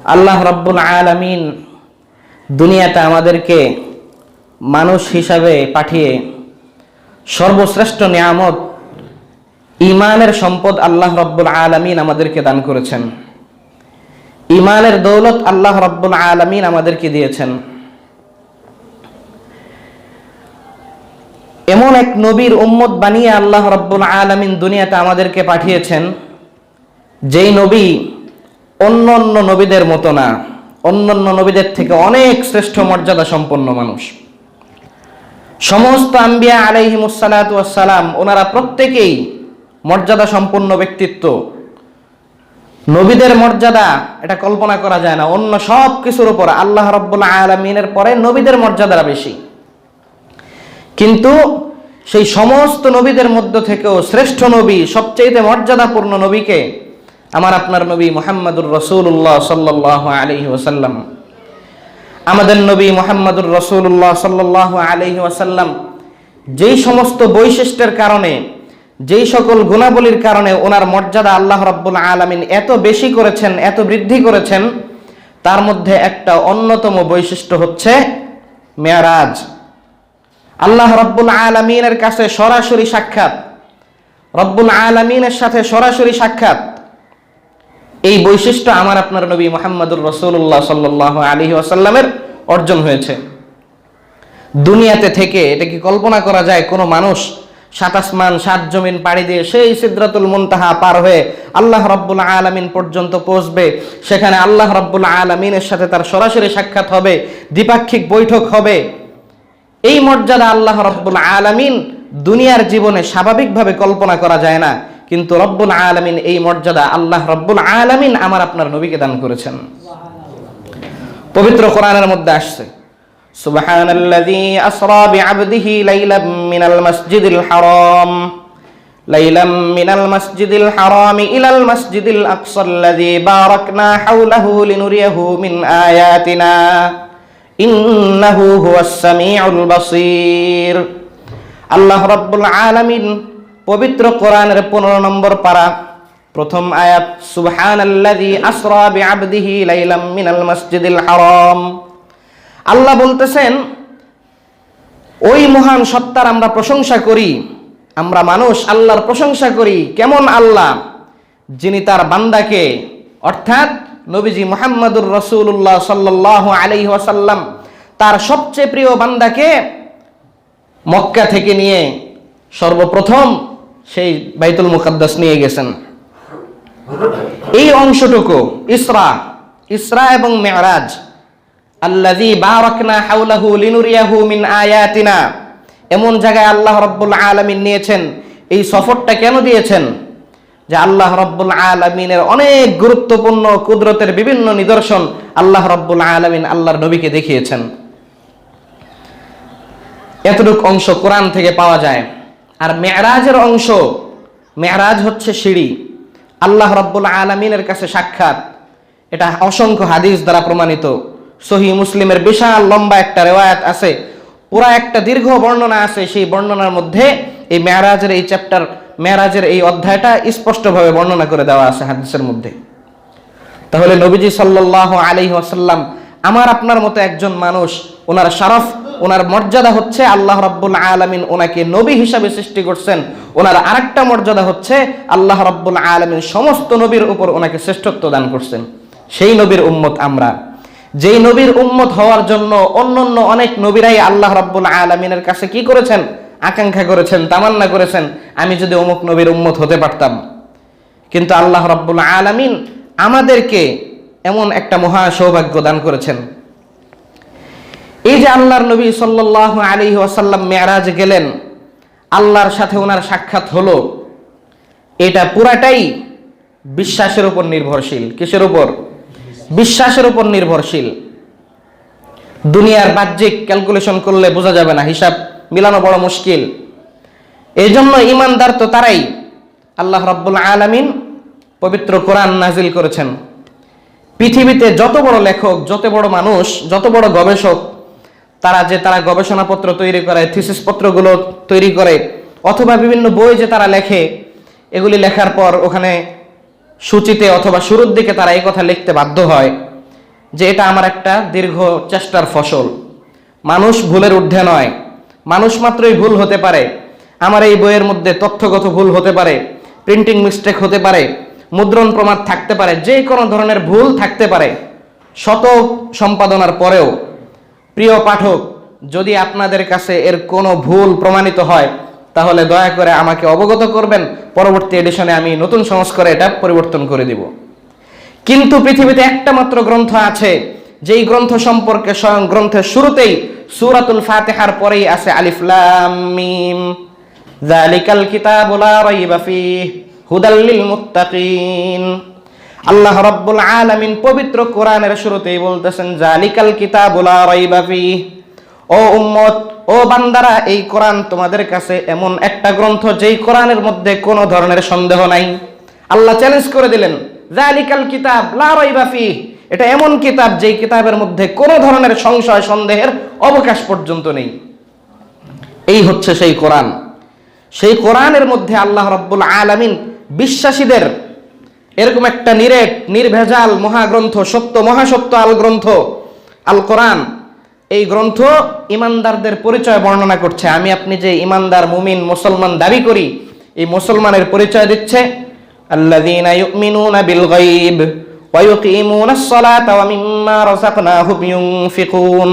আল্লাহ রাব্বুল আলামিন দুনিয়াতে আমাদেরকে মানুষ হিসাবে পাঠিয়ে সর্বশ্রেষ্ঠ নিয়ামত ঈমানের সম্পদ আল্লাহ রাব্বুল আলামিন আমাদেরকে দান করেছেন। ঈমানের দৌলত আল্লাহ রাব্বুল আলামিন আমাদেরকে দিয়েছেন। এমন এক নবীর উম্মত বানিয়ে আল্লাহ রাব্বুল আলামিন দুনিয়াতে আমাদেরকে পাঠিয়েছেন, যেই নবী অন্যান্য নবীদের মতো না, অন্যান্য নবীদের থেকে অনেক শ্রেষ্ঠ মর্যাদা সম্পন্ন মানুষ। সমস্ত আম্বিয়া আলাইহিমুস সালাতু ওয়াস সালাম ওনারা প্রত্যেকেই মর্যাদা সম্পন্ন ব্যক্তিত্ব। নবীদের মর্যাদা এটা কল্পনা করা যায় না। অন্য সব কিছুর উপর আল্লাহ রাব্বুল আলামিনের পরে নবীদের মর্যাদা বেশি। কিন্তু সেই সমস্ত নবীদের মধ্য থেকেও শ্রেষ্ঠ নবী, সবচেয়ে মর্যাদাপূর্ণ নবীকে আমার আপনার নবী মুহাম্মদুর রাসূলুল্লাহ সাল্লাল্লাহু আলাইহি ওয়াসাল্লাম। আমাদের নবী মুহাম্মদুর রাসূলুল্লাহ সাল্লাল্লাহু আলাইহি ওয়াসাল্লাম যেই সমস্ত বৈশিষ্ট্যের কারণে, যেই সকল গুণাবলীর কারণে ওনার মর্যাদা আল্লাহ রাব্বুল আলামিন এত বেশি করেছেন, এত বৃদ্ধি করেছেন, তার মধ্যে একটা অন্যতম বৈশিষ্ট্য হচ্ছে মেরাজ। আল্লাহ রাব্বুল আলামিনের কাছে সরাসরি সাক্ষাৎ, রব্বুল আলামিনের সাথে সরাসরি সাক্ষাৎ, এই বৈশিষ্ট্য আমার আপনার নবী মুহাম্মদুর রাসূলুল্লাহ সাল্লাল্লাহু আলাইহি ওয়াসাল্লামের অর্জন হয়েছে। দুনিয়াতে থেকে এটা কি কল্পনা করা যায় কোনো মানুষ ৭ আসমান ৭ জমিন পাড়ি দিয়ে সেই সিদরাতুল মুনতাহা পার হয়ে আল্লাহ রাব্বুল আলামিন পর্যন্ত পৌঁছবে, সেখানে আল্লাহ রাব্বুল আলামিনের সাথে তার সরাসরি সাক্ষাৎ হবে, দ্বিপাক্ষিক বৈঠক হবে। এই মর্যাদা আল্লাহ রাব্বুল আলামিন দুনিয়ার জীবনে স্বাভাবিকভাবে কল্পনা করা যায় না, কিন্তু রব্বুল আলামিন এই মর্যাদা আল্লাহ রব্বুল আলামিন আমার আপনার নবীকে দান করেছেন। পবিত্র কোরআনের মধ্যে আসছে, সুবহানাল্লাযী আসরা বিআবদিহি লাইলাম মিনাল মাসজিদিল হারাম ইলাল মাসজিদিল আকসাল্লাযী বারাকনা হাওলাহু লিনুরিয়াহু মিন আয়াতিনা ইন্নাহু হুয়াস সামিউল বাসীর। আল্লাহ রাব্বুল আলামিন পবিত্র কোরআনের 15 নম্বর পারা, প্রথম আয়াত, সুবহানাল্লাযী আসরা বিআবদিহি লাইলাম মিনাল মাসজিদিল হারাম। আল্লাহ বলতেছেন, ওই মহান সত্তার আমরা প্রশংসা করি, আমরা মানুষ আল্লাহর প্রশংসা করি। কেমন আল্লাহ? যিনি তার বান্দাকে, অর্থাৎ নবীজি মুহাম্মদুর রাসূলুল্লাহ সাল্লাল্লাহু আলাইহি ওয়াসাল্লাম, তার সবচেয়ে প্রিয় বান্দাকে মক্কা থেকে নিয়ে সর্বপ্রথম সেই বাইতুল মুকাদ্দাস নিয়ে গেছেন। এই অংশটুকু ইসরা এবং মেরাজ, আল্লাযী বারাকনা হাওলাহু লিনুরিয়াহু মিন আয়াতিনা, এমন জায়গায় আল্লাহ রাব্বুল আলামিন নিয়েছেন। এই সফরটা কেন দিয়েছেন? যে আল্লাহ রাব্বুল আলামিনের অনেক গুরুত্বপূর্ণ কুদরতের বিভিন্ন নিদর্শন আল্লাহ রাব্বুল আলামিন আল্লাহর নবীকে দেখিয়েছেন। এতটুকু অংশ কোরআন থেকে পাওয়া যায়। আর মেরাজের অংশ, মেরাজ হচ্ছে সিঁড়ি, আল্লাহ রাব্বুল আলামিনের কাছে সাক্ষাৎ। এটা অসংখ্য হাদিস দ্বারা প্রমাণিত। সহিহ মুসলিমের বিশাল লম্বা একটা রিওয়ায়াত আছে, পুরা একটা দীর্ঘ বর্ণনা আছে। সেই বর্ণনার মধ্যে এই মেরাজের এই চ্যাপ্টার, মেরাজের এই অধ্যায়টা স্পষ্টভাবে বর্ণনা করে দেওয়া আছে হাদিসের মধ্যে। তাহলে নবীজি সাল্লাল্লাহু আলাইহি ওয়াসাল্লাম আমার আপনার মতো একজন মানুষ, ওনার শরফ, ওনার মর্যাদা হচ্ছে আল্লাহ রাব্বুল আলামিন ওনাকে নবী হিসাবে সৃষ্টি করছেন। ওনার আরেকটা মর্যাদা হচ্ছে আল্লাহ রাব্বুল আলামিন সমস্ত নবীর উপর ওনাকে শ্রেষ্ঠত্ব দান করছেন। সেই নবীর উম্মত আমরা, যেই নবীর উম্মত হওয়ার জন্য অন্যান্য অনেক নবীরাই আল্লাহ রাব্বুল আলামিনের কাছে কি করেছেন? আকাঙ্ক্ষা করেছেন, তামান্না করেছেন, আমি যদি অমুক নবীর উম্মত হতে পারতাম। কিন্তু আল্লাহ রাব্বুল আলামিন আমাদেরকে এমন একটা মহা সৌভাগ্য দান করেছেন। এই যে আল্লাহর নবী সাল্লাল্লাহু আলাইহি ওয়াসাল্লাম মেরাজে গেলেন, আল্লাহর সাথে ওনার সাক্ষাৎ হলো, এটা পুরাটাই বিশ্বাসের উপর নির্ভরশীল। কিসের উপর? বিশ্বাসের উপর নির্ভরশীল। দুনিয়ার বাহ্যিক ক্যালকুলেশন করলে বোঝা যাবে না, হিসাব মিলানো বড় মুশকিল। এই জন্য ইমানদার তো তারাই। আল্লাহ রাব্বুল আলামিন পবিত্র কোরআন নাজিল করেছেন। পৃথিবীতে যত বড় লেখক, যত বড় মানুষ, যত বড় গবেষক, তারা গবেষণাপত্র তৈরি করে, থিসিস পত্রগুলো তৈরি করে, অথবা বিভিন্ন বই যে তারা লেখে, এগুলি লেখার পর ওখানে সূচিতে অথবা শুরুর দিকে তারা এই কথা লিখতে বাধ্য হয় যে এটা আমার একটা দীর্ঘ চেষ্টার ফসল। মানুষ ভুলের ঊর্ধ্বে নয়, মানুষ মাত্রই ভুল হতে পারে। আমার এই বইয়ের মধ্যে তথ্যগত ভুল হতে পারে, প্রিন্টিং মিস্টেক হতে পারে, মুদ্রণ প্রমাদ থাকতে পারে, যে কোনো ধরনের ভুল থাকতে পারে। শত সম্পাদনার পরেও প্রিয় পাঠক, যদি আপনাদের কাছে এর কোনো ভুল প্রমাণিত হয় তাহলে দয়া করে আমাকে অবগত করবেন, পরবর্তী এডিশনে আমি নতুন সংস্করণে এটা পরিবর্তন করে দিব। কিন্তু পৃথিবীতে একটা মাত্র গ্রন্থ আছে যেই গ্রন্থ সম্পর্কে স্বয়ং গ্রন্থের শুরুতেই সূরাতুল ফাতিহার পরেই আছে আলিফ লাম মিম যালিকাল কিতাবু লা রাইবা ফীহি হুদাল লিল মুত্তাকিন। আল্লাহ রাব্বুল আলামিন পবিত্র কোরআনের শুরুতেই বলতেছেন যালিকাল কিতাবু লা রাইবা ফীহি, ও উম্মত, ও বান্দারা, এই কোরআন তোমাদের কাছে এমন একটা গ্রন্থ যেই কোরআনের মধ্যে কোনো ধরনের সন্দেহ নাই। আল্লাহ চ্যালেঞ্জ করে দিলেন, যালিকাল কিতাব লা রাইবা ফীহি, এটা এমন কিতাব যেই কিতাবের মধ্যে কোনো ধরনের সংশয় সন্দেহের অবকাশ পর্যন্ত নেই। এই হচ্ছে সেই কোরআন। সেই কোরআনের মধ্যে আল্লাহ রাব্বুল আলামিন বিশ্বাসীদের এরকম একটা নিরেট নির্ভেজাল মহাগ্রন্থ, সত্য মহাসত্য আল গ্রন্থ আল কোরআন, এই গ্রন্থ ইমানদারদের পরিচয় বর্ণনা করছে। আমি আপনি যে ইমানদার মুমিন মুসলমান দাবি করি, এই মুসলমানের পরিচয় দিচ্ছে আল্লাযীনা ইউমিনুনা বিল গায়ব ওয়া ইউকিমুনাস সালাতা ওয়া মিম্মা রাযাকনাহুম ইউনফিকুন।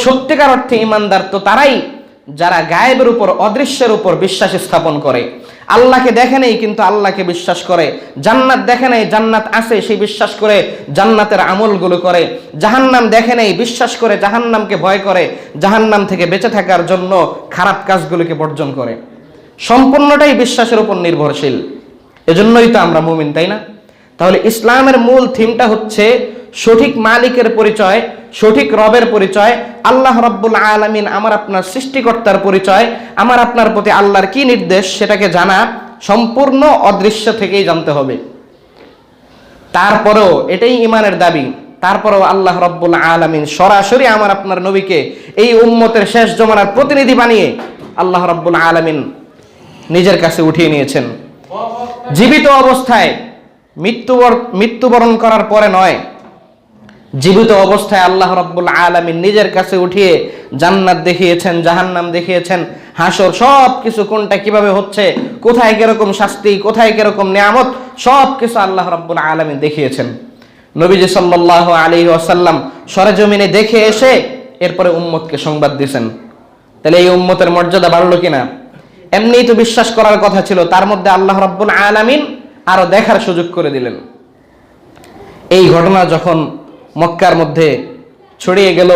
সত্যিকার অর্থে ইমানদার তো তারাই যারা গায়েবের উপর, অদৃশ্যের উপর বিশ্বাস স্থাপন করে। আল্লাহকে দেখে নেই কিন্তু আল্লাহকে বিশ্বাস করে, জান্নাত দেখে নেই জান্নাত আছে সেই বিশ্বাস করে জান্নাতের আমলগুলো করে, জাহান্নাম দেখে নেই বিশ্বাস করে জাহান্নামকে ভয় করে, জাহান্নাম থেকে বেঁচে থাকার জন্য খারাপ কাজগুলোকে বর্জন করে। সম্পূর্ণটাই বিশ্বাসের উপর নির্ভরশীল। এজন্যই তো আমরা মুমিন, তাই না? তাহলে ইসলামের মূল থিমটা হচ্ছে সঠিক মালিকের পরিচয়, সঠিক রবের পরিচয়, আল্লাহ রাব্বুল আলামিন আমার আপনার সৃষ্টিকর্তার পরিচয়, আমার আপনার প্রতি আল্লাহর কি নির্দেশ সেটাকে জানা সম্পূর্ণ অদৃশ্য থেকেই জানতে হবে। তারপরেও এটাই ঈমানের দাবি, তারপরেও আল্লাহ রাব্বুল আলামিন সরাসরি আমার আপনার নবীকে এই উম্মতের শেষ জমানার প্রতিনিধি বানিয়ে আল্লাহ রাব্বুল আলামিন নিজের কাছে উঠিয়ে নিয়েছেন। জীবিত অবস্থায়, মৃত্যুবরণ করার পরে নয়, জীবিত অবস্থায় আল্লাহ রাব্বুল আলামিন নিজের কাছে উঠিয়ে জান্নাত দেখিয়েছেন, জাহান্নাম দেখিয়েছেন, হাসর সব কিছু কোনটা কিভাবে হচ্ছে, কোথায় কিরকম শাস্তি, কোথায় কিরকম নিয়ামত, সব কিছু আল্লাহ রাব্বুল আলামিন দেখিয়েছেন। নবীজি সাল্লাল্লাহু আলাইহি ওয়াসাল্লাম সরেজমিনে দেখে এসে এরপরে উম্মতকে সংবাদ দিয়েছেন। তাহলে এই উম্মতের মর্যাদা বাড়লো কিনা? এমনিই তো বিশ্বাস করার কথা ছিল, তার মধ্যে আল্লাহ রাব্বুল আলামিন আরো দেখার সুযোগ করে দিলেন। এই ঘটনা যখন মক্কার মধ্যে ছড়িয়ে গেল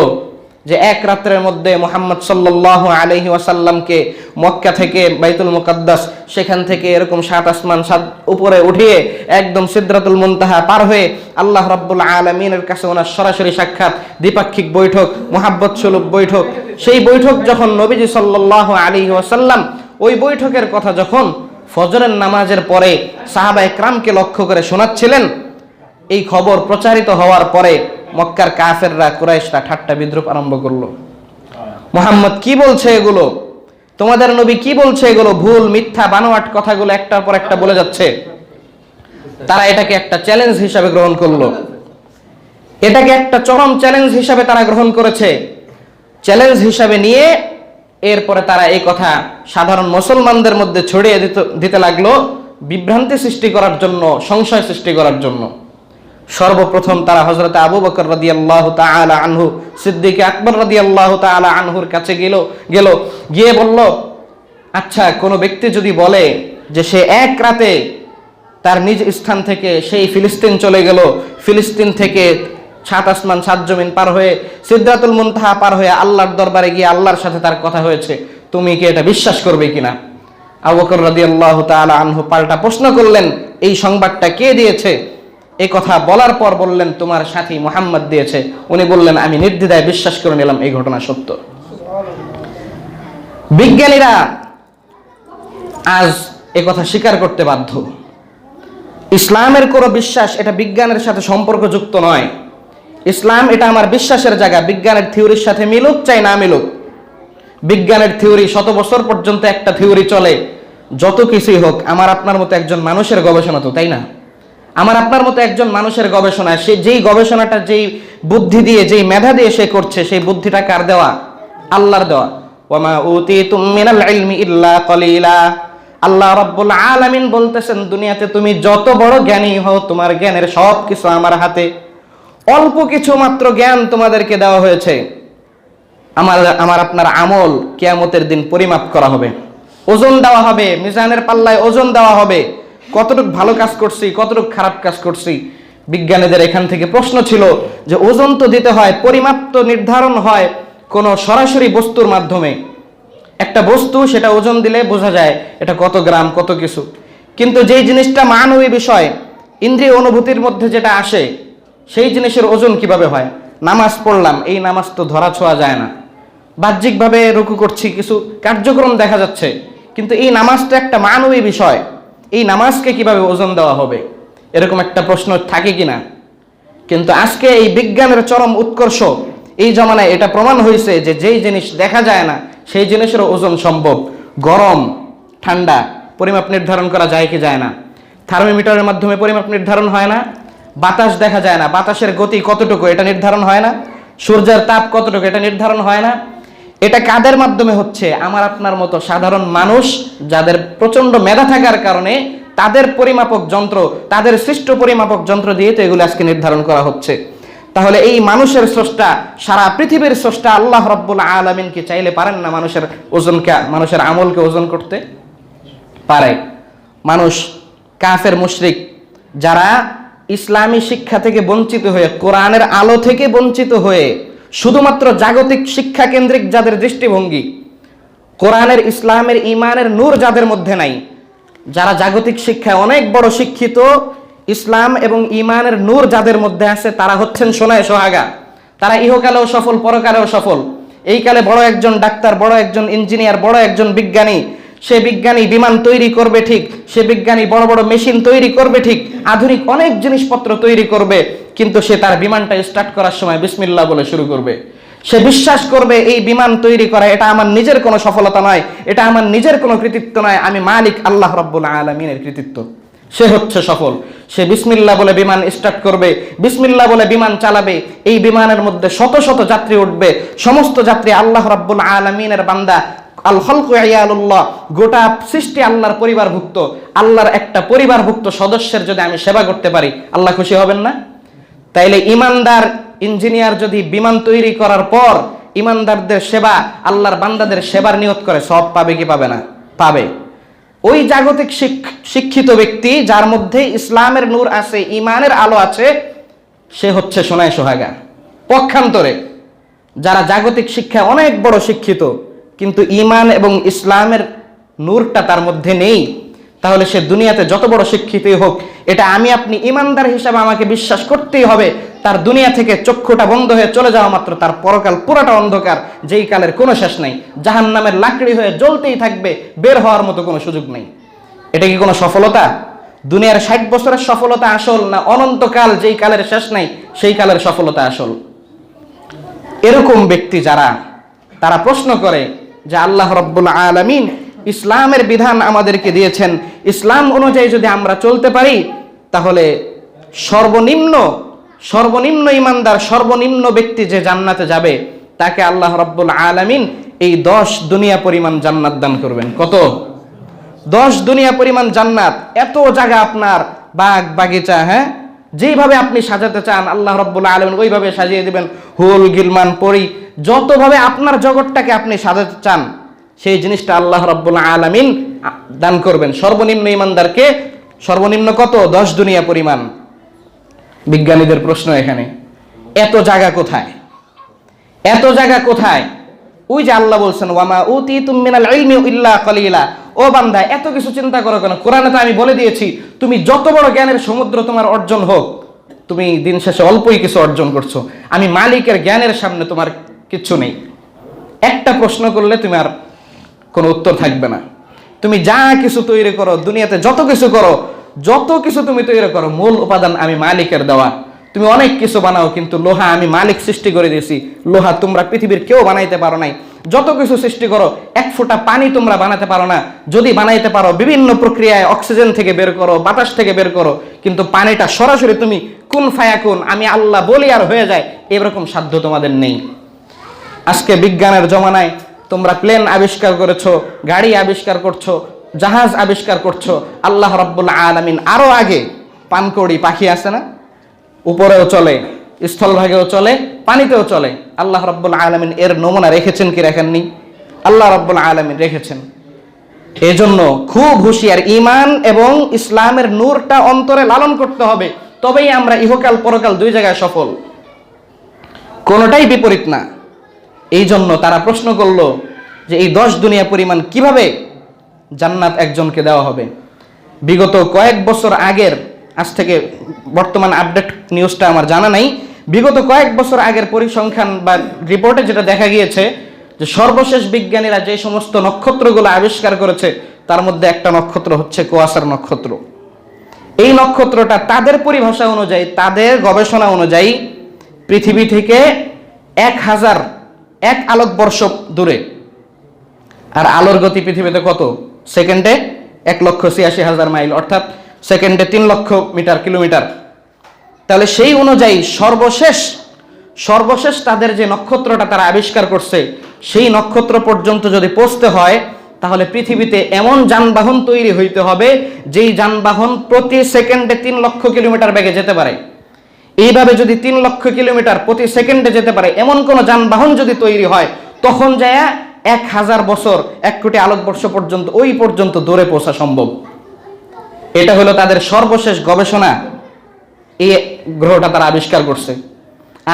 যে এক রাত্রের মধ্যে মুহাম্মদ সাল্লাল্লাহু আলাইহি ওয়াসাল্লামকে মক্কা থেকে বাইতুল মুকাদ্দাস, সেখান থেকে এরকম 7 আসমান 7 উপরে উঠিয়ে একদম সিদরাতুল মুনতাহা পার হয়ে আল্লাহ রাব্বুল আলামিনের কাছে ওনার সরাসরি সাক্ষাৎ, দ্বিপাক্ষিক বৈঠক, মুহাব্বত সুলভ বৈঠক, সেই বৈঠক যখন নবীজি সাল্লাল্লাহু আলাইহি ওয়াসাল্লাম ওই বৈঠকের কথা যখন ফজরের নামাজের পরে সাহাবায়ে কেরামকে লক্ষ্য করে শোনাচ্ছিলেন, এই খবর প্রচারিত হওয়ার পরে মক্কার কাফেররা, কুরাইশরা ঠাট্টা বিদ্রুপ আরম্ভ করলো। মুহাম্মদ কি বলছে এগুলো? তোমাদের নবী কি বলছে এগুলো? ভুল, মিথ্যা, বানোয়াট কথাগুলো একটার পর একটা বলে যাচ্ছে। তারা এটাকে একটা চ্যালেঞ্জ হিসাবে গ্রহণ করলো, এটাকে একটা চরম চ্যালেঞ্জ হিসাবে তারা গ্রহণ করেছে। চ্যালেঞ্জ হিসাবে নিয়ে এরপরে তারা এই কথা সাধারণ মুসলমানদের মধ্যে ছড়িয়ে দিতে লাগলো, বিভ্রান্তি সৃষ্টি করার জন্য, সংশয় সৃষ্টি করার জন্য। সর্বপ্রথম তারা হযরত আবু বকর রাদিয়াল্লাহু তাআলা আনহু, সিদ্দিক আকবর রাদিয়াল্লাহু তাআলা আনহুর কাছে গিয়ে বলল, আচ্ছা, কোনো ব্যক্তি যদি বলে যে সে এক রাতে তার নিজ স্থান থেকে সেই ফিলিস্তিন চলে গেল, ফিলিস্তিন থেকে 7 আসমান 7 জমিন পার হয়ে সিদরাতুল মুনতাহা পার হয়ে আল্লাহর দরবারে গিয়ে আল্লাহর সাথে তার কথা হয়েছে, তুমি কি এটা বিশ্বাস করবে কিনা? আবু বকর রাদিয়াল্লাহু তাআলা আনহু পাল্টা প্রশ্ন করলেন, এই সংবাদটা কে দিয়েছে? এই কথা বলার পর বললেন, তোমার সাথী মুহাম্মদ দিয়েছে। উনি বললেন, আমি নির্দ্বিধায় বিশ্বাস করে নিলাম এই ঘটনা সত্য। বিজ্ঞানীরা আজ এ কথা স্বীকার করতে বাধ্য। ইসলামের কোনো বিশ্বাস এটা বিজ্ঞানের সাথে সম্পর্কযুক্ত নয়। ইসলাম এটা আমার বিশ্বাসের জায়গা, বিজ্ঞানের থিওরির সাথে মিলুক চাই না মিলুক। বিজ্ঞানের থিওরি 100 বছর পর্যন্ত একটা থিওরি চলে, যত কিছুই হোক, আমার আপনার মতো একজন মানুষের গবেষণা তো, তাই না? আমার আপনার মতো একজন মানুষের গবেষণা, সে যেই গবেষণাটা যেই বুদ্ধি দিয়ে যেই মেধা দিয়ে সে করছে, সেই বুদ্ধিটা কার দেওয়া? আল্লাহর দেওয়া। ওয়ামা উতিতুম মিনাল ইলমি ইল্লা কলিলা। আল্লাহ রাব্বুল আলামিন বলতেছেন, দুনিয়াতে তুমি যত বড় জ্ঞানী হও, তোমার জ্ঞানের সব কিছু আমার হাতে। অল্প কিছু মাত্র জ্ঞান তোমাদেরকে দেওয়া হয়েছে। আমার আপনার আমল কিয়ামতের দিন পরিমাপ করা হবে, ওজন দেওয়া হবে, মিজানের পাল্লায় ওজন দেওয়া হবে, কতটুকু ভালো কাজ করছি, কতটুকু খারাপ কাজ করছি। বিজ্ঞানীদের এখান থেকে প্রশ্ন ছিল যে ওজন তো দিতে হয়, পরিমাপ তো নির্ধারণ হয় কোন সরাসরি বস্তুর মাধ্যমে। একটা বস্তু, সেটা ওজন দিলে বোঝা যায় এটা কত গ্রাম, কত কিছু। কিন্তু যেই জিনিসটা মানবী বিষয়, ইন্দ্রিয় অনুভূতির মধ্যে যেটা আসে, সেই জিনিসের ওজন কিভাবে হয়? নামাজ পড়লাম, এই নামাজ তো ধরা ছোঁয়া যায় না। বাহ্যিকভাবে রুকু করছি, কিছু কার্যক্রম দেখা যাচ্ছে, কিন্তু এই নামাজটা একটা মানবী বিষয়, এই নামাজকে কিভাবে ওজন দেওয়া হবে? এরকম একটা প্রশ্ন থাকে কিনা? কিন্তু আজকে এই বিজ্ঞানের চরম উৎকর্ষ, এই জমানায় এটা প্রমাণ হয়েছে যে যেই জিনিস দেখা যায় না সেই জিনিসের ওজন সম্ভব। গরম ঠান্ডা পরিমাপ নির্ধারণ করা যায় কি যায় না? থার্মোমিটারের মাধ্যমে পরিমাপ নির্ধারণ হয় না? বাতাস দেখা যায় না, বাতাসের গতি কতটুকু এটা নির্ধারণ হয় না? সূর্যের তাপ কতটুকু এটা নির্ধারণ হয় না? এটা কাদের মাধ্যমে হচ্ছে? আমার আপনার মতো সাধারণ মানুষ, যাদের প্রচন্ড মেধা থাকার কারণে তাদের পরিমাপক যন্ত্র, তাদের সৃষ্ট পরিমাপক যন্ত্র দিয়ে তো এগুলো আজকে নির্ধারণ করা হচ্ছে। তাহলে এই মানুষের স্রষ্টা, সারা পৃথিবীর স্রষ্টা আল্লাহ রাব্বুল আলামিন কি চাইলে পারেন না মানুষের ওজনকে, মানুষের আমলকে ওজন করতে? পারে। মানুষ, কাফের মুশরিক, যারা ইসলামী শিক্ষা থেকে বঞ্চিত হয়ে, কোরআনের আলো থেকে বঞ্চিত হয়ে, শুধুমাত্র জাগতিক শিক্ষা কেন্দ্রিক যাদের দৃষ্টিভঙ্গি, কোরআনের, ইসলামের, ইমানের নূর যাদের মধ্যে নাই, যারা জাগতিক শিক্ষায় অনেক বড় শিক্ষিত, ইসলাম এবং ইমানের নূর যাদের মধ্যে আছে, তারা হচ্ছেন সোনায় সোহাগা। তারা ইহকালেও সফল, পরকালেও সফল। এই কালে বড় একজন ডাক্তার, বড় একজন ইঞ্জিনিয়ার, বড় একজন বিজ্ঞানী, সে বিজ্ঞানী বিমান তৈরি করবে ঠিক, সে বিজ্ঞানী বড় বড় মেশিন তৈরি করবে ঠিক, আধুনিক অনেক জিনিসপত্র তৈরি করবে, কিন্তু সে তার বিমানটা স্টার্ট করার সময় বিসমিল্লাহ বলে শুরু করবে। সে বিশ্বাস করবে এই বিমান তৈরি করা এটা আমার নিজের কোনো সফলতা নয়, এটা আমার নিজের কোনো কৃতিত্ব নয়, আমি মালিক আল্লাহ রাব্বুল আলামিনের কৃতিত্ব। সে হচ্ছে সফল। সে বিসমিল্লাহ বলে বিমান স্টার্ট করবে, বিসমিল্লাহ বলে বিমান চালাবে, এই বিমানের মধ্যে শত শত যাত্রী উঠবে, সমস্ত যাত্রী আল্লাহ রাব্বুল আলামিনের বান্দা। আল খালকু ইয়ালুল্লাহ, গোটা সৃষ্টি আল্লাহর পরিবারভুক্ত। আল্লাহর একটা পরিবারভুক্ত সদস্যের যদি আমি সেবা করতে পারি, আল্লাহ খুশি হবেন না? তাইলে ইমানদার ইঞ্জিনিয়ার যদি বিমান তৈরি করার পর ইমানদারদের সেবা, আল্লাহর বান্দাদের সেবার নিয়ত করে, সব পাবে কি পাবে না? পাবে। ওই জাগতিক শিক্ষিত ব্যক্তি, যার মধ্যে ইসলামের নূর আছে, ইমানের আলো আছে, সে হচ্ছে সোনায় সোহাগা। পক্ষান্তরে যারা জাগতিক শিক্ষায় অনেক বড় শিক্ষিত, কিন্তু ইমান এবং ইসলামের নূরটা তার মধ্যে নেই, তাহলে সে দুনিয়াতে যত বড় শিক্ষিতই হোক, এটা আমি আপনি ইমানদার হিসাবে আমাকে বিশ্বাস করতেই হবে, তার দুনিয়া থেকে চক্ষুটা বন্ধ হয়ে চলে যাওয়া মাত্র তার পরকাল পুরাটা অন্ধকার, যেই কালের কোনো শেষ নাই, জাহান্নামের লাকড়ি হয়ে জ্বলতেই থাকবে, বের হওয়ার মতো কোনো সুযোগ নেই। এটা কি কোনো সফলতা? দুনিয়ার 60 বছরের সফলতা আসল, না অনন্তকাল যেই কালের শেষ নাই সেই কালের সফলতা আসল? এরকম ব্যক্তি যারা, তারা প্রশ্ন করে যে আল্লাহ রাব্বুল আলামিন ইসলামের বিধান আমাদেরকে দিয়েছেন, ইসলাম অনুযায়ী যদি আমরা চলতে পারি, তাহলে সর্বনিম্ন ইমানদার, সর্বনিম্ন ব্যক্তি যে জান্নাতে যাবে, তাকে আল্লাহ রাব্বুল আলামিন এই 10 দুনিয়া পরিমাণ জান্নাত দান করবেন। কত? 10 দুনিয়া পরিমাণ জান্নাত। এত জায়গা আপনার, বাগ বাগিচা, হ্যাঁ, যেইভাবে আপনি সাজাতে চান আল্লাহ রাব্বুল আলামিন ওইভাবে সাজিয়ে দিবেন। হুল গিলমান পরি, যতভাবে আপনার জগৎটাকে আপনি সাজাতে চান, সেই জিনিসটা আল্লাহ রাব্বুল আলামিন দান করবেন সর্বনিম্ন ইমানদারকে। সর্বনিম্ন কত? 10 দুনিয়া পরিমাণ। বিজ্ঞানীদের প্রশ্ন এখানে, এত জায়গা কোথায়? এত জায়গা কোথায়? ওই যে আল্লাহ বলছেন, ওয়ামা উতিতুম মিনাল ইলমি ইল্লা কলিলা। ও বান্দা, এত কিছু চিন্তা করো কেন? কোরআনে তো আমি বলে দিয়েছি, তুমি যত বড় জ্ঞানের সমুদ্র তোমার অর্জন হোক, তুমি দিন শেষে অল্পই কিছু অর্জন করছো। আমি মালিকের জ্ঞানের সামনে তোমার কিচ্ছু নেই। একটা প্রশ্ন করলে তুমি আর কোনো উত্তর থাকবে না। তুমি যা কিছু তৈরি করো, দুনিয়াতে যত কিছু করো, যত কিছু তুমি তৈরি করো, মূল উপাদান আমি মালিকের দেওয়া। তুমি অনেক কিছু বানাও, কিন্তু লোহা আমি মালিক সৃষ্টি করে দিয়েছি, লোহা তোমরা পৃথিবীর কেউ বানাইতে পারো নাই। যত কিছু সৃষ্টি করো, এক ফোঁটা পানি তোমরা বানাতে পারো না। যদি বানাইতে পারো বিভিন্ন প্রক্রিয়ায় অক্সিজেন থেকে বের করো, বাতাস থেকে বের করো, কিন্তু পানিটা সরাসরি তুমি কুন ফায়াকুন, আমি আল্লাহ বলি আর হয়ে যায়, এরকম সাধ্য তোমাদের নেই। আজকে বিজ্ঞানের জমানায় তোমরা প্লেন আবিষ্কার করেছো, গাড়ি আবিষ্কার করছো, জাহাজ আবিষ্কার করছো। আল্লাহ রাব্বুল আলামিন আরো আগে পানকড়ি পাখি আছে না, উপরেও চলে, স্থলভাগেও চলে, পানিতেও চলে। আল্লাহ রাব্বুল আলামিন এর নমুনা রেখেছেন কি রেখেননি? আল্লাহ রাব্বুল আলামিন রেখেছেন। এজন্য খুব হুঁশিয়ার, ঈমান এবং ইসলামের নূরটা অন্তরে লালন করতে হবে, তবেই আমরা ইহকাল পরকাল দুই জায়গায় সফল, কোনোটাই বিপরীত না। এই জন্য তারা প্রশ্ন করলো যে এই 10 দুনিয়া পরিমাণ কিভাবে জান্নাত একজনকে দেওয়া হবে। বিগত কয়েক বছর আগের, আজ থেকে বর্তমান আপডেট নিউজটা আমার জানা নাই, বিগত কয়েক বছর আগের পরিসংখ্যান বা রিপোর্টে যেটা দেখা গিয়েছে যে সর্বশেষ বিজ্ঞানীরা যে সমস্ত নক্ষত্রগুলো আবিষ্কার করেছে তার মধ্যে একটা নক্ষত্র হচ্ছে কুয়াশার নক্ষত্র। এই নক্ষত্রটা তাদের পরিভাষা অনুযায়ী, তাদের গবেষণা অনুযায়ী পৃথিবী থেকে 1001 আলোকবর্ষ দূরে। আর আলোর গতি পৃথিবীতে কত? সেকেন্ডে 1,86,000 মাইল, অর্থাৎ সেকেন্ডে 3 লক্ষ কিলোমিটার। তাহলে সেই অনুযায়ী সর্বশেষ তাদের যে নক্ষত্রটা তারা আবিষ্কার করছে, সেই নক্ষত্র পর্যন্ত যদি পৌঁছতে হয়, তাহলে পৃথিবীতে এমন যানবাহন তৈরি হইতে হবে যেই যানবাহন প্রতি সেকেন্ডে 3 লক্ষ কিলোমিটার বেগে যেতে পারে। এইভাবে যদি 3 লক্ষ কিলোমিটার প্রতি সেকেন্ডে যেতে পারে এমন কোন যানবাহন যদি তৈরি হয়, তখন যায় 1000 বছর, 1 কোটি আলোকবর্ষ পর্যন্ত, ওই পর্যন্ত দূরে পৌঁছা সম্ভব। এটা হলো তাদের সর্বশেষ গবেষণা, এই গ্রহটা তারা আবিষ্কার করছে।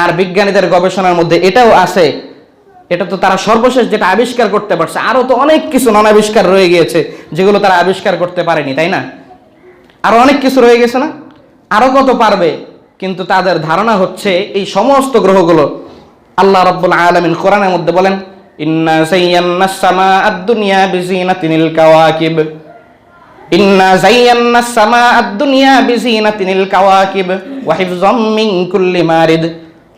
আর বিজ্ঞানীদের গবেষণার মধ্যে এটাও আছে, এটা তো তারা সর্বশেষ যেটা আবিষ্কার করতে পারছে, আরো তো অনেক কিছু নন আবিষ্কার রয়ে গিয়েছে যেগুলো তারা আবিষ্কার করতে পারেনি, তাই না? আরো অনেক কিছু রয়ে গেছে না, আরো কত পারবে। কিন্তু তাদের ধারণা হচ্ছে এই সমস্ত গ্রহগুলো, আল্লাহ রাব্বুল আলামিন কোরআনের মধ্যে বলেন, ইন্না যায়্যানাস সামাআদ দুনিয়া বিজিনাতিনিল কাওয়াকিব, ইন্না যায়্যানাস সামাআদ দুনিয়া বিজিনাতিনিল কাওয়াকিব ওয়া হিফযাম মিন কুল্লি মারিদ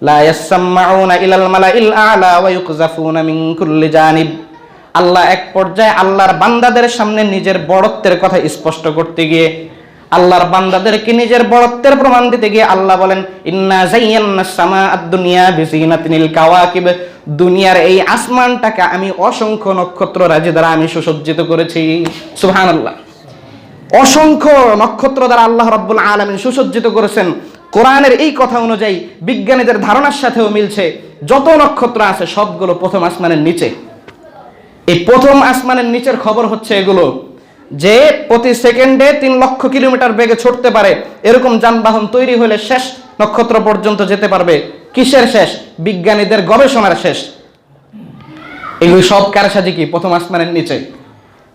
লা ইয়াসমাউনা ইলাল মালাইল আ'লা ওয়া ইউকযাফুনা মিন কুল্লি জানিব। আল্লাহ এক পর্যায়ে আল্লাহর বান্দাদের সামনে নিজের বড়ত্বের কথা স্পষ্ট করতে গিয়ে, আল্লাহর বান্দাদেরকে নিজের বড়ত্বের প্রমাণ দিতে গিয়ে আল্লাহ বলেন, ইন্না যায়্যানাস সামাআদ দুনিয়া বিজিনাতিনিল কাওয়াকিব, দুনিয়ার এই আসমানটাকে আমি অসংখ্য নক্ষত্র রাজি দ্বারা আমি সুসজ্জিত করেছি। সুবহানাল্লাহ, অসংখ্য নক্ষত্র দ্বারা আল্লাহ রাব্বুল আলামিন সুসজ্জিত করেছেন। কোরআনের এই কথা অনুযায়ী বিজ্ঞানীদের ধারণার সাথেও মিলছে। যত নক্ষত্র আছে সবগুলো প্রথম আসমানের নিচে। এই প্রথম আসমানের নিচের খবর হচ্ছে এগুলো, যে প্রতি সেকেন্ডে 3 লক্ষ কিলোমিটার বেগে ছুটতে পারে এরকম যানবাহন তৈরি হলে শেষ নক্ষত্র পর্যন্ত যেতে পারবে। কিসের শেষ? বিজ্ঞানীদের গবেষণার শেষ। এগুলি সব কারসাজি কি? প্রথম আসমানের নিচে।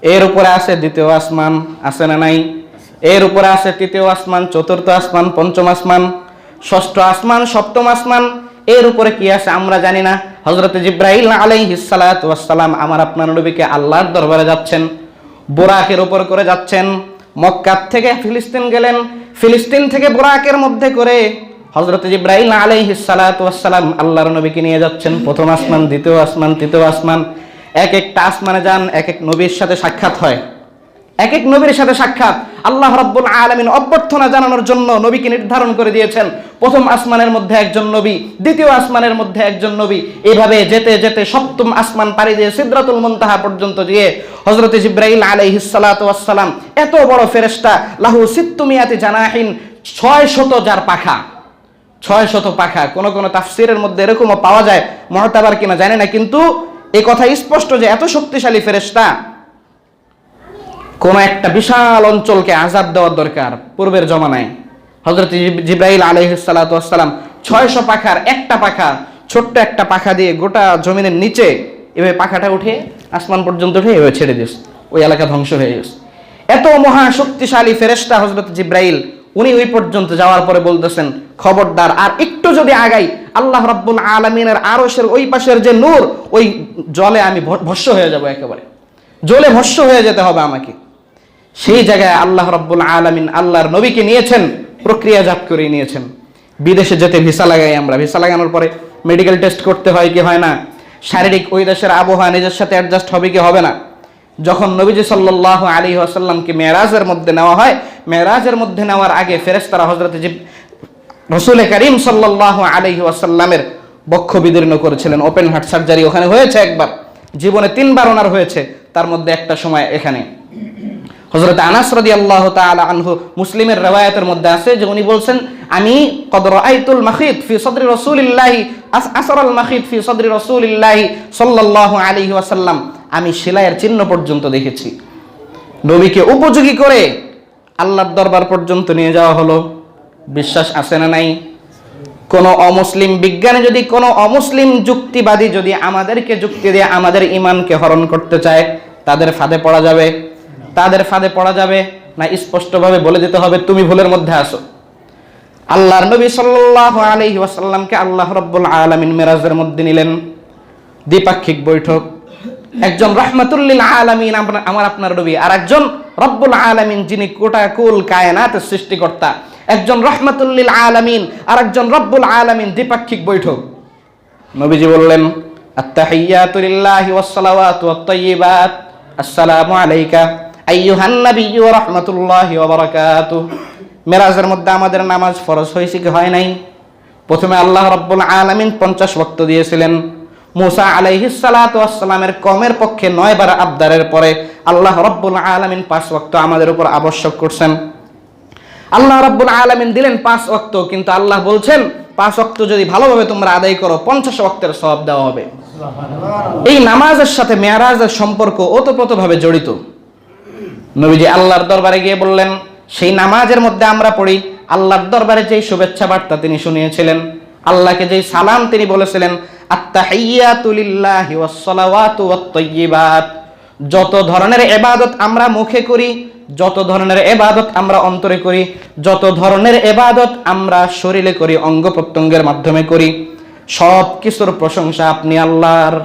এর উপরে আছে দ্বিতীয় আসমান, আছে না নাই? এর উপরে আছে তৃতীয় আসমান, চতুর্থ আসমান, পঞ্চম আসমান, ষষ্ঠ আসমান, সপ্তম আসমান। এর উপরে কি আছে আমরা জানি না। হযরত জিবরাইল আলাইহিস সালাতু ওয়াস সালাম আমার আপনার নবীকে আল্লাহর দরবারে যাচ্ছেন, বুরাকের উপর করে যাচ্ছেন। মক্কা থেকে ফিলিস্তিন গেলেন, ফিলিস্তিন থেকে বুরাকের মধ্যে করে হযরত জিবরাইল আলাইহিস সালাতু ওয়াস সালাম আল্লাহর নবীকে নিয়ে যাচ্ছেন প্রথম আসমান, দ্বিতীয় আসমান, তৃতীয় আসমান। এক একটা আসমানে যান, এক এক নবীর সাথে সাক্ষাৎ হয়, এক এক নবীর সাথে সাক্ষাৎ। আল্লাহ রাব্বুল আলামিন অভ্যর্থনা জানানোর জন্য নবীকে নির্ধারণ করে দিয়েছেন প্রথম আসমানের মধ্যে একজন নবী, দ্বিতীয় আসমানের মধ্যে একজন নবী। এভাবে যেতে যেতে সপ্তম আসমান পাড়ি দিয়ে সিদরাতুল মুনতাহা পর্যন্ত গিয়ে হযরত জিবরাইল আলাইহিস সালাতু ওয়াস সালাম, এত বড় ফেরেশতা, লাহু সিত্তুমিয়াতি জানাহিন, 600 যার পাখা, 600 পাখা। কোন কোন তাফসীরের মধ্যে এরকমও পাওয়া যায়, মুতাবার কিনা জানি না, কিন্তু এই কথা স্পষ্ট যে এত শক্তিশালী ফেরেশতা। কোন একটা বিশাল অঞ্চলকে আযাব দেওয়ার দরকার পূর্বের জমানায়, হযরত জিবরাইল আলাইহিস সালাতু ওয়াস সালাম 600 পাখার একটা পাখা, ছোট্ট একটা পাখা দিয়ে গোটা জমিনের নিচে এভাবে পাখাটা উঠে আসমান পর্যন্ত উঠে এভাবে ছেড়ে দিয়েছে, ওই এলাকা ধ্বংস হয়ে গেছে। এত মহা শক্তিশালী ফেরেশতা হযরত জিবরাইল, উনি ওই পর্যন্ত যাওয়ার পরে বলতেছেন, খবরদার আর একটু যদি আগাই আল্লাহ রাব্বুল আলামিনের আরশের ওই পাশের যে নূর, ওই জলে আমি ভস্ম হয়ে যাব, একেবারে জ্বলে ভস্ম হয়ে যেতে হবে আমাকে। সেই জায়গায় আল্লাহ রাব্বুল আলামিন আল্লাহর নবীকে নিয়েছেন, প্রক্রিয়াজাত করে নিয়েছেন। বিদেশে যেতে ভিসা লাগাই আমরা, ভিসা লাগানোর পরে মেডিকেল টেস্ট করতে হয় কি হয় না, শারীরিক ওই দেশের আবহাওয়া নিজের সাথে অ্যাডজাস্ট হবে কি হবে না। যখন নবীজি সাল্লাল্লাহু আলাইহি ওয়াসাল্লামকে মেরাজের মধ্যে নেওয়া হয়, মেরাজের মধ্যে নেওয়ার আগে ফেরেশতারা হযরত রাসূল করিম সাল্লাল্লাহু আলাইহি ওয়াসাল্লামের বক্ষ বিদীর্ণ করেছিলেন। ওপেন হার্ট সার্জারি ওখানে হয়েছে একবার, জীবনে 3বার ওনার হয়েছে, তার মধ্যে একটা সময় এখানে। হযরত আনাস রাদিয়াল্লাহু তাআলা আনহু, মুসলিমের riwayaতের মধ্যে আছে যে উনি বলছেন, আমি কদ রাআইতুল মাখিত ফি সদরি রাসূলিল্লাহি আসরাল মাখিত ফি সদরি রাসূলিল্লাহি সাল্লাল্লাহু আলাইহি ওয়াসাল্লাম, আমি সেলাইয়ের চিহ্ন পর্যন্ত দেখেছি। নবীকে উপযোগী করে আল্লাহর দরবার পর্যন্ত নিয়ে যাওয়া হলো। বিশ্বাস আছে না নাই? কোন অমুসলিম বিজ্ঞানী যদি, কোন অমুসলিম যুক্তিবাদী যদি আমাদেরকে যুক্তি দিয়ে আমাদের ঈমানকে হরণ করতে চায়, তাদের ফাঁদে পড়া যাবে? তাদের ফাঁদে পড়া যাবে না? স্পষ্টভাবে বলে দিতে হবে তুমি ভুলের মধ্যে আছো। আল্লাহর নবী সাল্লাল্লাহু আলাইহি ওয়াসাল্লামকে আল্লাহ রাব্বুল আলামিন মেরাজের মধ্যে নিলেন, দ্বিপাক্ষিক বৈঠক। একজন রাহমাতুল লিল আলামিন আমার আপনার নবী, আর একজন রব্বুল আলামিন যিনি গোটা কুল কায়নাতের সৃষ্টিকর্তা, একজন রাহমাতুল লিল আলামিন আর একজন রব্বুল আলামিন, দ্বিপাক্ষিক বৈঠক। নবীজি বললেন, আত্তাহিয়াতু লিল্লাহি ওয়াস সালাওয়াতু ওয়াত তাইয়্যিবাত, আসসালামু আলাইকা আইয়ুহান নাবিয়্যু ওয়া রাহমাতুল্লাহি ওয়া বারাকাতুহু। মেরাজের মধ্যে আমাদের নামাজ ফরজ হয়েছে কি হয় নাই? প্রথমে আল্লাহ রাব্বুল আলামিন 50 ওয়াক্ত দিয়েছিলেন। মুসা আলাইহিস সালাতু ওয়াস সালামের কওমের পক্ষে 9 বার আবদারের পরে আল্লাহ রাব্বুল আলামিন 5 ওয়াক্ত আমাদের উপর আবশ্যক করছেন। আল্লাহ রাব্বুল আলামিন দিলেন 5 ওয়াক্ত, কিন্তু আল্লাহ বলছেন 5 ওয়াক্ত যদি ভালোভাবে তোমরা আদায় করো 50 ওয়াক্তের সওয়াব দেওয়া হবে। এই নামাজের সাথে মেরাজের সম্পর্ক ওতপ্রোতভাবে জড়িত। নবীজি আল্লাহর দরবারে গিয়ে বললেন, সেই নামাজের মধ্যে আমরা পড়ি, আল্লাহর দরবারে যেই শুভেচ্ছা বার্তা তিনি শুনিয়েছিলেন, আল্লাহকে যেই সালাম তিনি বলেছিলেন, আত্তাহিয়াতু লিল্লাহি ওয়াস সালাওয়াতু ওয়াত তাইয়্যিবাত। যত ধরনের ইবাদত আমরা মুখে করি, যত ধরনের ইবাদত আমরা অন্তরে করি, যত ধরনের ইবাদত আমরা শরীরে করি, অঙ্গ প্রত্যঙ্গের মাধ্যমে করি, সব কিছুর প্রশংসা আপনি আল্লাহর।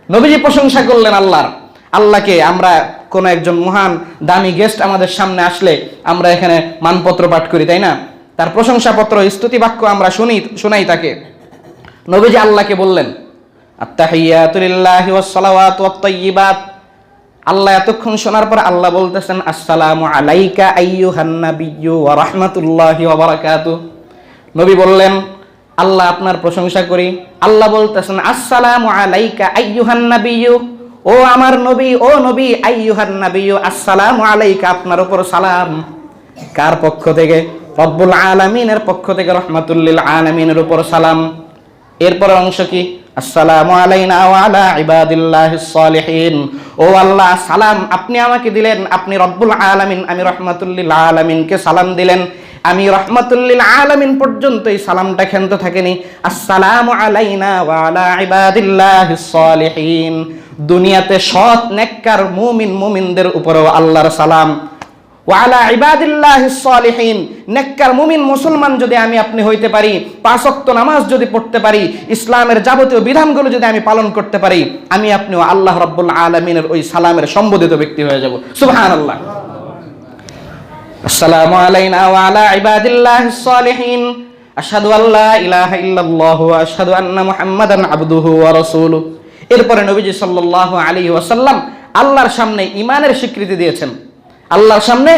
নবীজি প্রশংসা করলেন আল্লাহর। আল্লাহকে আমরা কোন একজন মহান দামি গেস্ট আমাদের সামনে আসলে আমরা এখানে মানপত্র পাঠ করি, তাই না? তার প্রশংসাপত্র, স্তুতি বাক্য আমরা শোনাই তাকে। নবীজি আল্লাহকে বললেন, আত্তাহিয়াতু লিল্লাহি ওয়াস সালাওয়াতু ওয়াত তাইয়্যিবাত। আল্লাহ এতক্ষণ শোনার পর আল্লাহ বলতেছেন, আসসালামু আলাইকা আইয়ুহান নাবিয়্যু ওয়া রাহমাতুল্লাহি ওয়া বারাকাতুহু। নবী বললেন, আল্লাহ আপনার প্রশংসা করি। আল্লাহ বলতেছেন, আসসালামু আলাইকা আইয়ুহান নাবিয়্যু, ও আমার নবী, ও নবী, আইয়ুহান নাবিয়্যু, আসসালামু আলাইকা, আপনার উপর সালাম। কার পক্ষ থেকে? রব্বুল আলামিনের পক্ষ থেকে, রাহমাতুল লিল আলামিনের উপর সালাম। এরপরের অংশ কি? আসসালামু আলাইনা ওয়া আলা ইবাদিল্লাহিস সালিহিন। ও আল্লাহ, সালাম আপনি আমাকে দিলেন, আপনি রব্বুল আলামিন, আমি রাহমাতুল লিল আলামিনকে সালাম দিলেন। আমি রাহমাতুল লিল আলামিন পর্যন্ত এই সালামটা খেলতে থাকেনি। আসসালামু আলাইনা ওয়া আলা ইবাদিল্লাহিস সালিহিন। দুনিয়াতে সৎ নেককার মুমিনদের উপরেও আল্লাহর সালাম। ওয়া আলা ইবাদিল্লাহিস সালিহিন। নেককার মুমিন মুসলমান যদি আমি আপনি হইতে পারি, 5 ওয়াক্ত নামাজ যদি পড়তে পারি, ইসলামের যাবতীয় বিধানগুলো যদি আমি পালন করতে পারি, আমি আপনিও আল্লাহ রাব্বুল আলামিনের ওই সালামের সম্বোধিত ব্যক্তি হয়ে যাব। সুবহানাল্লাহ। আসসালামু আলাইনা ওয়া আলা ইবাদিল্লাহিস সালিহিন। আশহাদু আল্লা ইলাহা ইল্লাল্লাহ ওয়া আশহাদু আন্না মুহাম্মাদান আবদুহু ওয়া রাসূলুহু। এরপরে নবীজি সাল্লাল্লাহু আলাইহি ওয়াসাল্লাম আল্লাহর সামনে ঈমানের স্বীকৃতি দিয়েছেন। আল্লাহর সামনে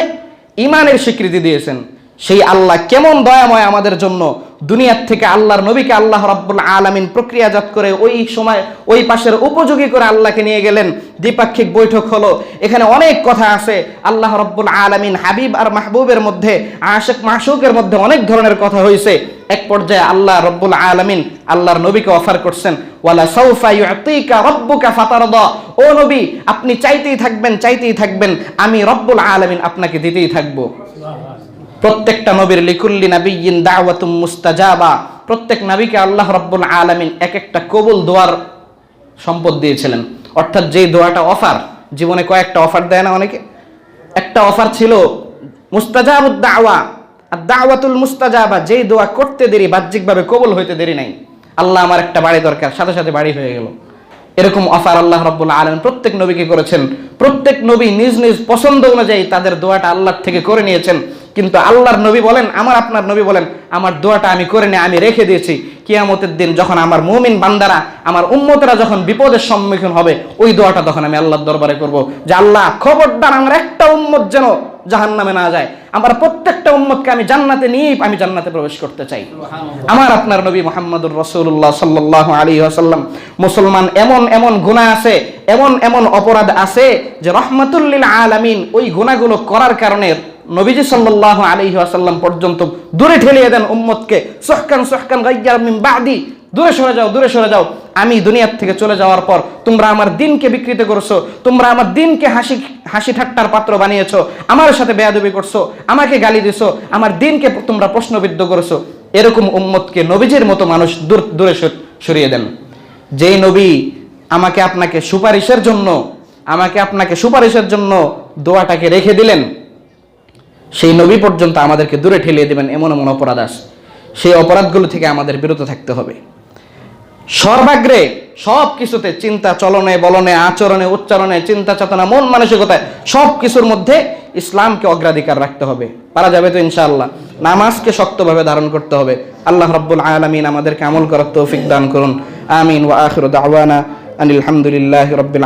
ঈমানের স্বীকৃতি দিয়েছেন। সেই আল্লাহ কেমন দয়াময় আমাদের জন্য, দুনিয়ার থেকে আল্লাহর নবীকে আল্লাহ রাব্বুল আলামিন প্রক্রিয়াজাত করে ওই সময় ওই পাশের উপযোগী করে আল্লাহকে নিয়ে গেলেন। দ্বিপাক্ষিক বৈঠক হলো। এখানে অনেক কথা আছে। আল্লাহ রাব্বুল আলামিন হাবিব আর মাহবুবের মধ্যে, আশিক মাশউকের মধ্যে অনেক ধরনের কথা হয়েছে। এক পর্যায়ে আল্লাহ রাব্বুল আলামিন আল্লাহর নবীকে অফার করছেন, ওয়ালা সাউফা ইউতিকা রাব্বুকা ফাতারদা। ও নবী, আপনি চাইতেই থাকবেন, চাইতেই থাকবেন, আমি রব্বুল আলামিন আপনাকে দিতেই থাকবো। প্রত্যেকটা নবীর লিকুল্লি নাবিয়্যিন দাওয়াতুম মুস্তাজাবা। প্রত্যেক নবীকে আল্লাহ রাব্বুল আলামিন এক একটা কবুল দোয়ার সম্পদ দিয়েছিলেন। অর্থাৎ যে দোয়াটা অফার, জীবনে কয়েকটা অফার দেয় না অনেকে? একটা অফার ছিল মুস্তাজাবুদ দাওয়া, আর দাওয়াতুল মুস্তাজাবা, যেই দোয়া করতে দেরি, বাহ্যিকভাবে কবুল হইতে দেরি নাই। আল্লাহ আমার একটা বাড়ি দরকার, সাথে সাথে বাড়ি হয়ে গেল। এরকম অফার আল্লাহ রাব্বুল আলামিন প্রত্যেক নবীকে করেছেন। প্রত্যেক নবী নিজ নিজ পছন্দ অনুযায়ী তাদের দোয়াটা আল্লাহর থেকে করে নিয়েছেন। কিন্তু আল্লাহর নবী বলেন, আমার আপনার নবী বলেন, আমার দোয়াটা আমি করে নিয়ে আমি রেখে দিয়েছি, কিয়ামতের দিন যখন আমার মুমিন বান্দারা, আমার উম্মতেরা যখন বিপদের সম্মুখীন হবে, ওই দোয়াটা তখন আমি আল্লাহর দরবারে করব যে আল্লাহ খবরদার আমার একটা উম্মত যেন জাহান্নামে না যায়, আমার প্রত্যেকটা উম্মতকে আমি জান্নাতে নিয়ে আমি জান্নাতে প্রবেশ করতে চাই। আমার আপনার নবী মুহাম্মদুর রাসূলুল্লাহ সাল্লাল্লাহু আলাইহি ওয়াসাল্লাম, মুসলমান এমন এমন গুনাহ আছে, এমন এমন অপরাধ আছে যে রাহমাতুল লিল আলামিন ওই গুনাহগুলো করার কারণে নবীজি সাল্লাল্লাহু আলাইহি ওয়াসাল্লাম পর্যন্ত দূরে ঠেলিয়ে দেন উম্মতকে, সুহকান সুহকান গায়্যার মিন বাদি, দূরে সরে যাও, দূরে সরে যাও, আমি দুনিয়ার থেকে চলে যাওয়ার পর তোমরা আমার দিনকে বিকৃত করছো, তোমরা আমার দিনকে হাসি ঠাট্টার পাত্র বানিয়েছো, আমার সাথে বেয়াদবি করছো, আমাকে গালি দিছো, আমার দিনকে তোমরা প্রশ্নবিদ্ধ করেছো। এরকম উম্মতকে নবীজির মতো মানুষ দূরে সরিয়ে দেন। যেই নবী আমাকে আপনাকে সুপারিশের জন্য দোয়াটাকে রেখে দিলেন, সেই নবী পর্যন্ত আমাদেরকে দূরে ঠেলিয়ে দেবেন এমন এমন অপরাধ আছে। সেই অপরাধগুলো থেকে আমাদের বিরত থাকতে হবে। সর্বাগ্রে সব কিছুতে, চিন্তা চলনে বলনে আচরণে উচ্চারণে চিন্তা চেতনা মন মানসিকতায় সব কিছুর মধ্যে ইসলামকে অগ্রাধিকার রাখতে হবে। পারা যাবে তো ইনশাআল্লাহ। নামাজকে শক্তভাবে ধারণ করতে হবে। আল্লাহ রাব্বুল আলামিন আমাদেরকে আমল করার তৌফিক দান করুন। আমিন। ওয়া আখিরু দাওয়ানা আনিল হামদুলিল্লাহি রাব্বিল